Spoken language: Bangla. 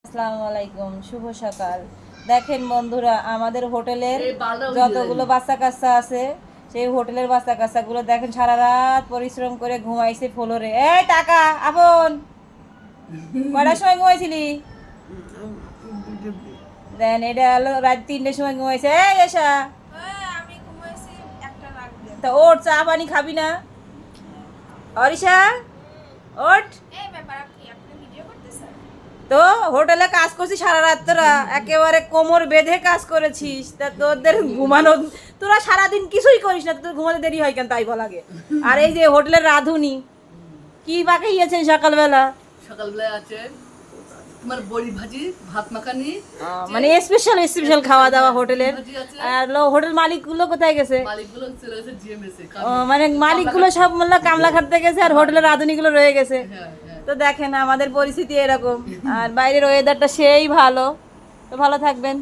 আসসালামু আলাইকুম, শুভ সকাল। দেখেন বন্ধুরা, আমাদের হোটেলের যতগুলো বাচ্চা কাচ্চা আছে সেই হোটেলের বাচ্চা কাচ্চাগুলো দেখেন সারা রাত পরিশ্রম করে ঘুমাইছে ফ্লোরে। এই টাকা আপন কয়টার সময় ঘুমাইছিলি? দেন এটা হলো রাত 3টের সময় ঘুমাইছে। এই এসা তা ওঠ, চা পানি খাবি না? অরিশা ওঠ। তো হোটেলে কাজ করছিস সারা রাত, তোরা একেবারে কোমর বেঁধে কাজ করেছিস, তা তোদের ঘুমানো, তোরা সারাদিন কিছুই করিস না, তোর ঘুমাতে দেরি হয় কেন তাই বল আগে। আর এই যে হোটেলের রাঁধুনি কি পাকাইয়েছেন সকালবেলা? সকালবেলায় আছে তোমার বড়ি ভাজি, ভাত মাখানি, মানে স্পেশাল খাওয়া দাওয়া হোটেলের। আর হোটেল মালিকগুলো কোথায় গেছে? মালিকগুলো চলে গেছে জিএমএসএ। মানে মালিকগুলো সব মনে কামলা খাটতে গেছে আর হোটেলের রাঁধুনিগুলো রয়ে গেছে। হ্যাঁ। তো দেখেন আমাদের পরিস্থিতি এরকম, আর বাইরের ওয়েদারটা সেই ভালো। তো ভালো থাকবেন।